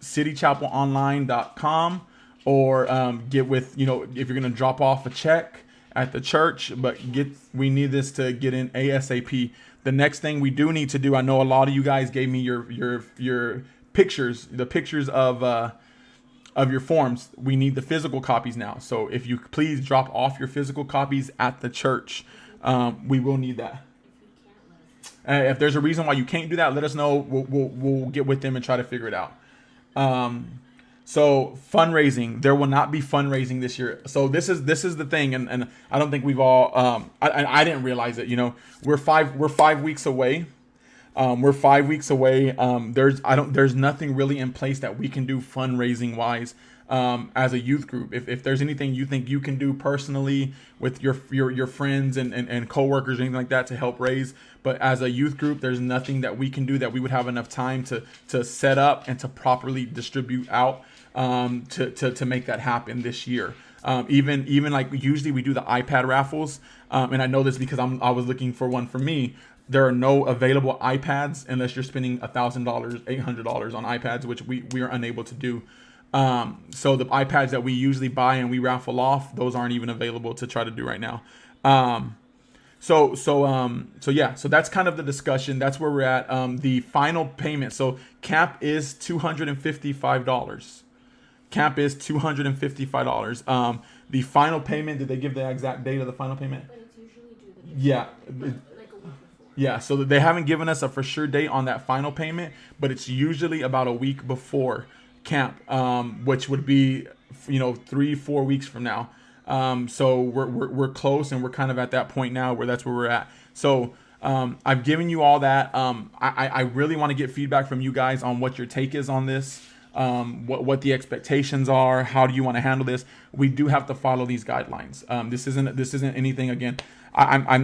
citychapelonline.com, or get with, if you're going to drop off a check at the church, but we need this to get in ASAP. The next thing we do need to do, I know a lot of you guys gave me your pictures, the pictures of your forms. We need the physical copies now. So if you please drop off your physical copies at the church, we will need that. If there's a reason why you can't do that, let us know. We'll get with them and try to figure it out. So fundraising, there will not be fundraising this year. So this is the thing, and I don't think we've all. I didn't realize it. We're 5 weeks away. We're 5 weeks away. There's nothing really in place that we can do fundraising wise. As a youth group, if there's anything you think you can do personally with your friends and coworkers or anything like that to help raise, but as a youth group, there's nothing that we can do that we would have enough time to set up and to properly distribute out to make that happen this year. Even like usually we do the iPad raffles, and I know this because I was looking for one for me. There are no available iPads unless you're spending $1,000, $800 on iPads, which we are unable to do. So the iPads that we usually buy and we raffle off, those aren't even available to try to do right now. So that's kind of the discussion. That's where we're at. The final payment. So camp is $255. Camp is $255. The final payment, did they give the exact date of the final payment? But it's usually due the Yeah. like a week before. Yeah, so they haven't given us a for sure date on that final payment, but it's usually about a week before camp, which would be 3-4 weeks from now. So we're close, and we're kind of at that point now where that's where we're at. So I've given you all that. I really want to get feedback from you guys on what your take is on this. What the expectations are. How do you want to handle this? We do have to follow these guidelines. This isn't anything. Again,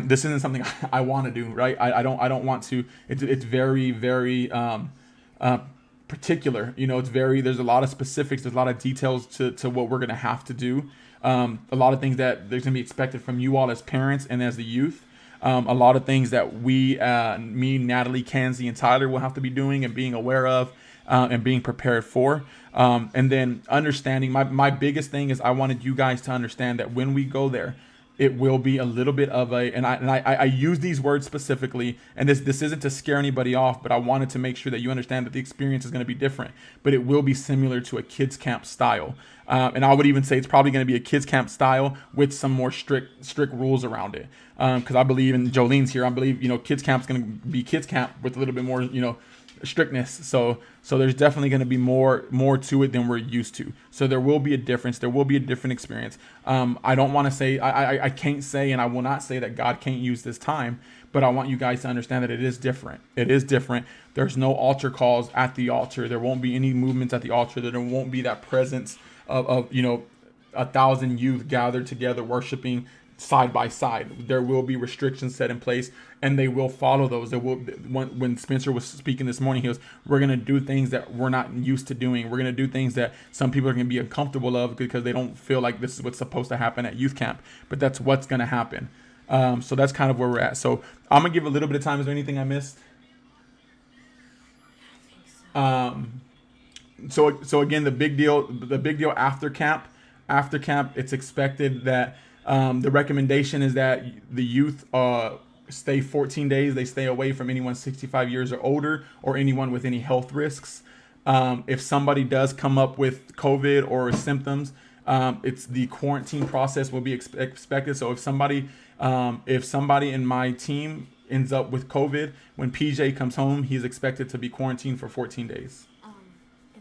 this isn't something I want to do. Right? I don't want to. It's very very particular. There's a lot of specifics. There's a lot of details to what we're gonna have to do. A lot of things that there's gonna be expected from you all as parents and as the youth. A lot of things that we, me, Natalie, Kenzie, and Tyler will have to be doing and being aware of. and being prepared for. And then understanding, my biggest thing is I wanted you guys to understand that when we go there, it will be a little bit of a, and I use these words specifically, and this isn't to scare anybody off, but I wanted to make sure that you understand that the experience is going to be different, but it will be similar to a kids camp style. And I would even say it's probably going to be a kids camp style with some more strict rules around it. Because I believe, and Jolene's here, I believe, kids camp's going to be kids camp with a little bit more, strictness. So there's definitely going to be more to it than we're used to. So there will be a difference. There will be a different experience. I don't want to say, I can't say, and I will not say that God can't use this time, but I want you guys to understand that it is different. It is different. There's no altar calls at the altar. There won't be any movements at the altar. There won't be that presence of 1,000 youth gathered together worshiping side by side. There will be restrictions set in place, and they will follow those. There will, when Spencer was speaking this morning, he goes, we're going to do things that we're not used to doing. We're going to do things that some people are going to be uncomfortable of because they don't feel like this is what's supposed to happen at youth camp, but that's what's going to happen. So that's kind of where we're at. So I'm going to give a little bit of time. Is there anything I missed? So again, the big deal after camp, it's expected that the recommendation is that the youth stay 14 days. They stay away from anyone 65 years or older or anyone with any health risks. If somebody does come up with COVID or symptoms, it's the quarantine process will be expected. So if somebody in my team ends up with COVID, when PJ comes home, he's expected to be quarantined for 14 days. And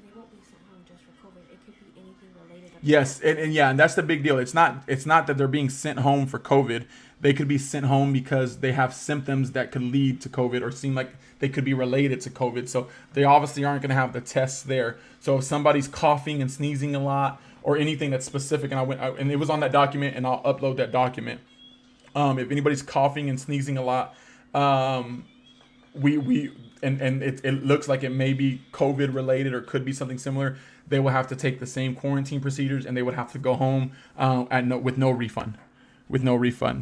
they won't be sent home just for COVID. It could be anything related. Yes, and that's the big deal. It's not that they're being sent home for COVID. They could be sent home because they have symptoms that could lead to COVID or seem like they could be related to COVID. So they obviously aren't going to have the tests there. So if somebody's coughing and sneezing a lot or anything that's specific, and it was on that document, and I'll upload that document. If anybody's coughing and sneezing a lot, it looks like it may be COVID related or could be something similar, they will have to take the same quarantine procedures and they would have to go home with no refund.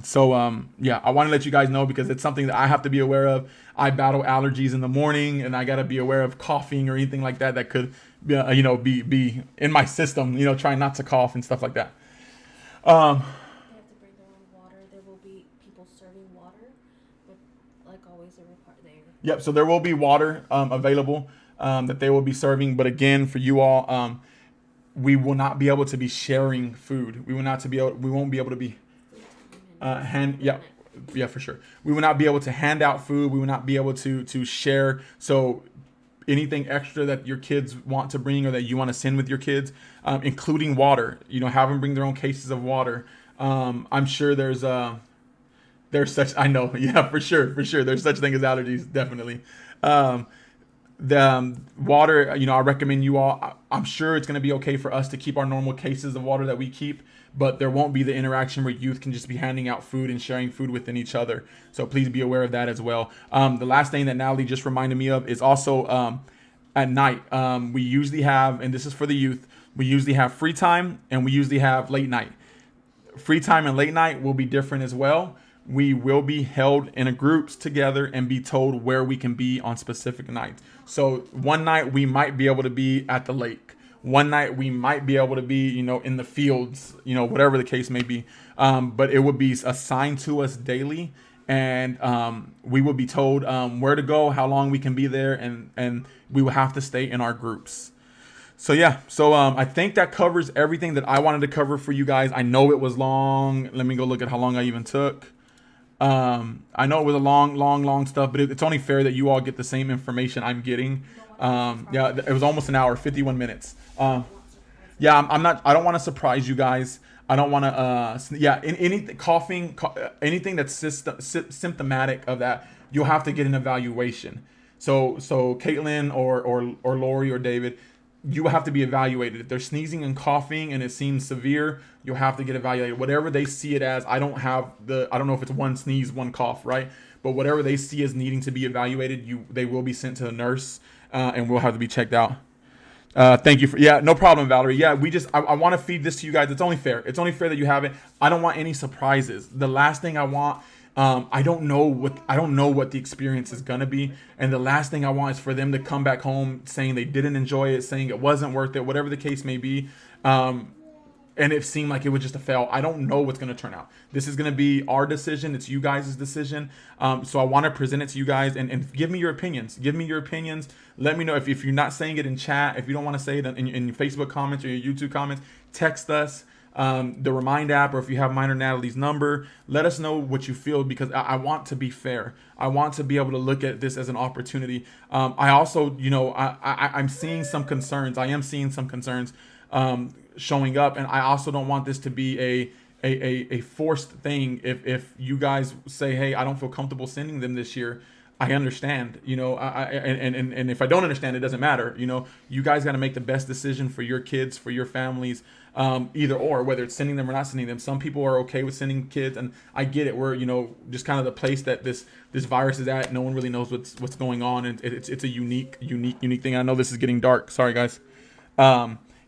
So I want to let you guys know because it's something that I have to be aware of. I battle allergies in the morning, and I got to be aware of coughing or anything like that could be in my system. Trying not to cough and stuff like that. They have to bring their own water. There will be people serving water, but like always, they're there. Yep. So there will be water available that they will be serving. But again, for you all, we will not be able to be sharing food. We won't be able to be for sure. We will not be able to hand out food. We will not be able to share. So anything extra that your kids want to bring or that you want to send with your kids, including water, have them bring their own cases of water. I'm sure there's such, I know, yeah, for sure. There's such thing as allergies, definitely. The water, I recommend you all, I'm sure it's going to be okay for us to keep our normal cases of water that we keep, but there won't be the interaction where youth can just be handing out food and sharing food within each other. So please be aware of that as well. The last thing that Natalie just reminded me of is also at night. We usually have, and this is for the youth, we usually have free time and we usually have late night. Free time and late night will be different as well. We will be held in groups together and be told where we can be on specific nights. So one night we might be able to be at the lake. One night we might be able to be, in the fields, whatever the case may be. But it would be assigned to us daily, and we will be told where to go, how long we can be there, and we will have to stay in our groups. So I think that covers everything that I wanted to cover for you guys. I know it was long. Let me go look at how long I even took. I know it was a long stuff, but it's only fair that you all get the same information I'm getting. It was almost an hour, 51 minutes. I don't want to surprise you guys. I don't want to, anything coughing, anything that's symptomatic of that, you'll have to get an evaluation. So Caitlin or Lori or David, you have to be evaluated. If they're sneezing and coughing and it seems severe, you'll have to get evaluated. Whatever they see it as, I don't know if it's one sneeze, one cough, right? But whatever they see as needing to be evaluated, they will be sent to the nurse and we'll have to be checked out. Thank you no problem, Valerie. Yeah, I want to feed this to you guys. It's only fair. It's only fair that you have it. I don't want any surprises. The last thing I want I don't know what the experience is gonna be, and the last thing I want is for them to come back home saying they didn't enjoy it, saying it wasn't worth it, whatever the case may be. And it seemed like it was just a fail. I don't know what's going to turn out. This is going to be our decision. It's you guys' decision. So I want to present it to you guys and give me your opinions. Give me your opinions. Let me know if you're not saying it in chat, if you don't want to say it in your Facebook comments or your YouTube comments, text us the Remind app, or if you have mine or Natalie's number, let us know what you feel, because I want to be fair. I want to be able to look at this as an opportunity. I also, I'm seeing some concerns. I am seeing some concerns showing up, and I also don't want this to be a forced thing. If you guys say, hey, I don't feel comfortable sending them this year, I understand, and if I don't understand, it doesn't matter. You guys got to make the best decision for your kids, for your families, either or, whether it's sending them or not sending them. Some people are okay with sending kids, and I get it. We're, just kind of the place that this virus is at. No one really knows what's going on, and it's a unique thing. I know this is getting dark. Sorry, guys.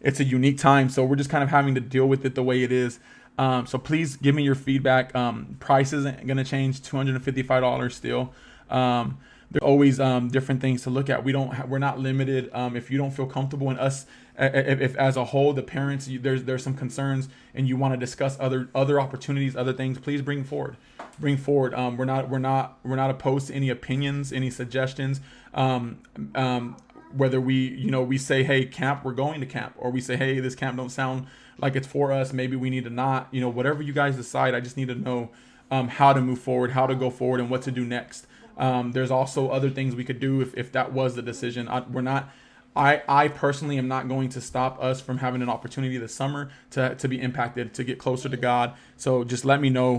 It's a unique time, so we're just kind of having to deal with it the way it is. So please give me your feedback. Price isn't going to change. $255 still. There's always different things to look at. We're not limited. If you don't feel comfortable in us, if as a whole the parents, there's some concerns and you want to discuss other opportunities, other things, please bring forward. We're not opposed to any opinions, any suggestions. Whether we say, hey, camp, we're going to camp, or we say, hey, this camp don't sound like it's for us, maybe we need to not, whatever you guys decide. I just need to know how to move forward, how to go forward, and what to do next. There's also other things we could do if that was the decision. I personally am not going to stop us from having an opportunity this summer to be impacted, to get closer to God. So just let me know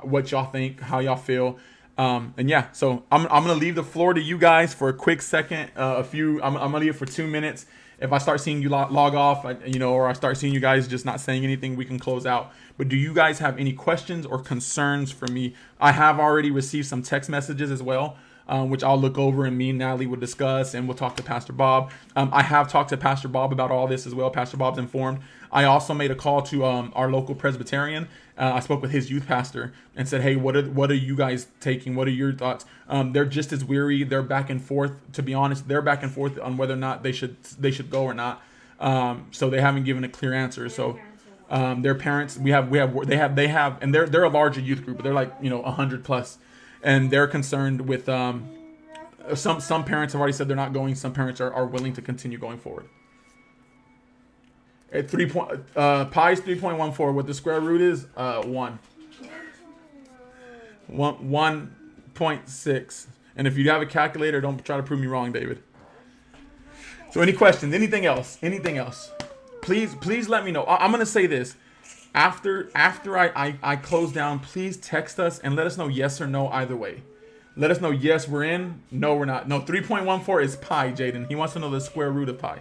what y'all think, how y'all feel. And yeah, so I'm gonna leave the floor to you guys for a quick second. I'm gonna leave it for 2 minutes. If I start seeing you log off, or I start seeing you guys just not saying anything, we can close out. But do you guys have any questions or concerns for me? I have already received some text messages as well, which I'll look over, and me and Natalie will discuss, and we'll talk to Pastor Bob. I have talked to Pastor Bob about all this as well. Pastor Bob's informed. I also made a call to our local Presbyterian. I spoke with his youth pastor and said, hey, what are you guys taking? What are your thoughts? They're just as weary. They're back and forth. To be honest, they're back and forth on whether or not they should go or not. So they haven't given a clear answer. So their parents, they have, and they're a larger youth group. They're like 100 plus, and they're concerned with some parents have already said they're not going. Some parents are willing to continue going forward. At pi is 3.14. What the square root is 1. 1.6. And if you have a calculator, don't try to prove me wrong, David. So any questions? Anything else? Please let me know. I'm gonna say this. After I close down, please text us and let us know yes or no either way. Let us know yes, we're in. No, we're not. No, 3.14 is pi, Jaden. He wants to know the square root of pi.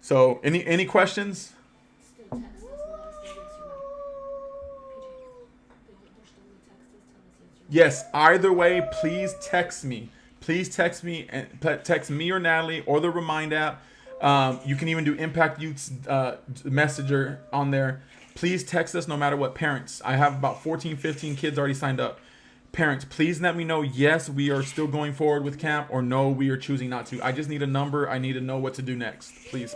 So, any questions? Yes, either way, please text me. Please text me, and text me or Natalie or the Remind app. You can even do Impact Youth's messenger on there. Please text us no matter what. Parents, I have about 14, 15 kids already signed up. Parents, please let me know, yes, we are still going forward with camp, or no, we are choosing not to. I just need a number. I need to know what to do next. Please.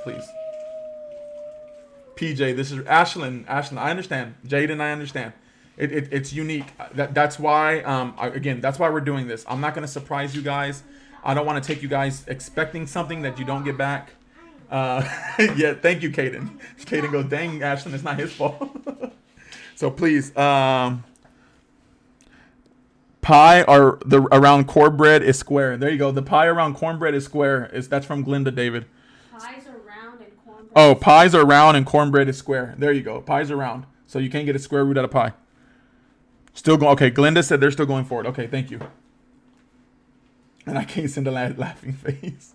PJ, this is Ashlyn, I understand. Jaden, I understand. It's unique. That's why, that's why we're doing this. I'm not going to surprise you guys. I don't want to take you guys expecting something that you don't get back. Yeah, thank you, Caden. Caden goes, dang, Ashlyn, it's not his fault. So please, pie or around cornbread is square. There you go. The pie around cornbread is square. That's from Glinda, David. Pies are round and cornbread. Oh, pies are round and cornbread is square. There you go. Pies are round. So you can't get a square root out of pie. Still going. Okay, Glinda said they're still going forward. Okay, thank you. And I can't send a laughing face.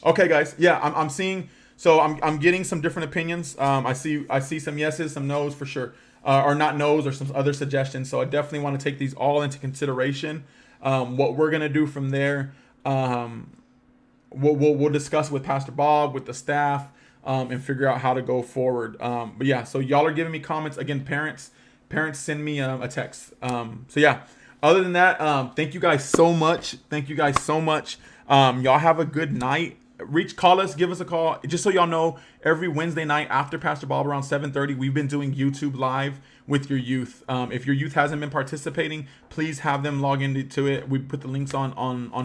Okay, guys. Yeah, I'm seeing. So I'm getting some different opinions. I see some yeses, some nos for sure, or not nos, or some other suggestions. So I definitely want to take these all into consideration. What we're gonna do from there. we'll discuss with Pastor Bob, with the staff, and figure out how to go forward. But yeah, so y'all are giving me comments again. Parents send me a text. So yeah. Other than that, thank you guys so much. Thank you guys so much. Y'all have a good night. Call us, give us a call. Just so y'all know, every Wednesday night after Pastor Bob around 7:30, we've been doing YouTube Live with your youth. If your youth hasn't been participating, please have them log into it. We put the links on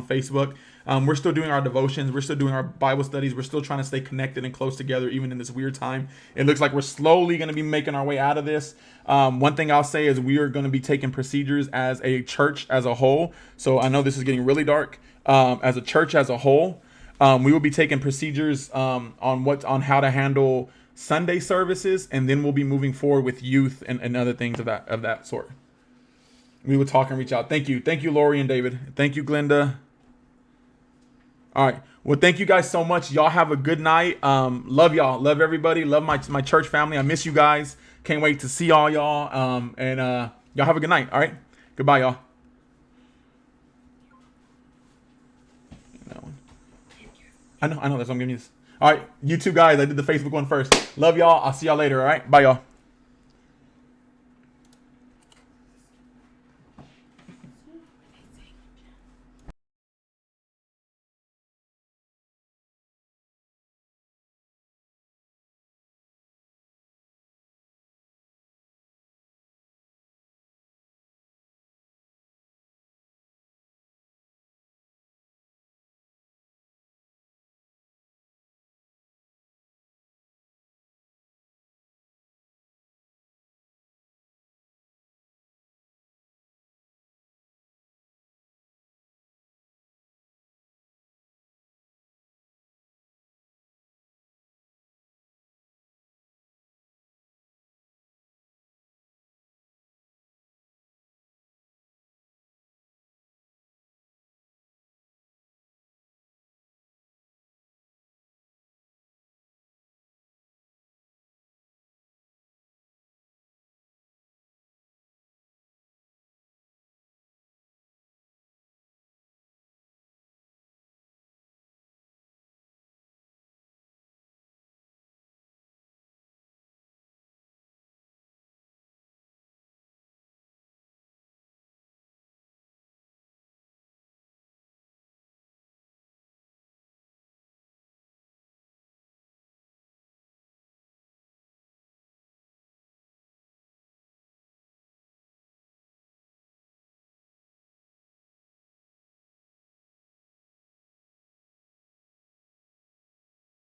Facebook. We're still doing our devotions. We're still doing our Bible studies. We're still trying to stay connected and close together, even in this weird time. It looks like we're slowly going to be making our way out of this. One thing I'll say is we are going to be taking procedures as a church as a whole. So I know this is getting really dark. As a church as a whole, we will be taking procedures on how to handle Sunday services, and then we'll be moving forward with youth and other things of that sort. We will talk and reach out. Thank you, Lori and David. Thank you, Glenda. All right. Well, thank you guys so much. Y'all have a good night. Love y'all. Love everybody. Love my church family. I miss you guys. Can't wait to see y'all. And y'all have a good night. All right. Goodbye, y'all. I know. That's why I'm giving you this. All right. You two guys. I did the Facebook one first. Love y'all. I'll see y'all later. All right. Bye, y'all.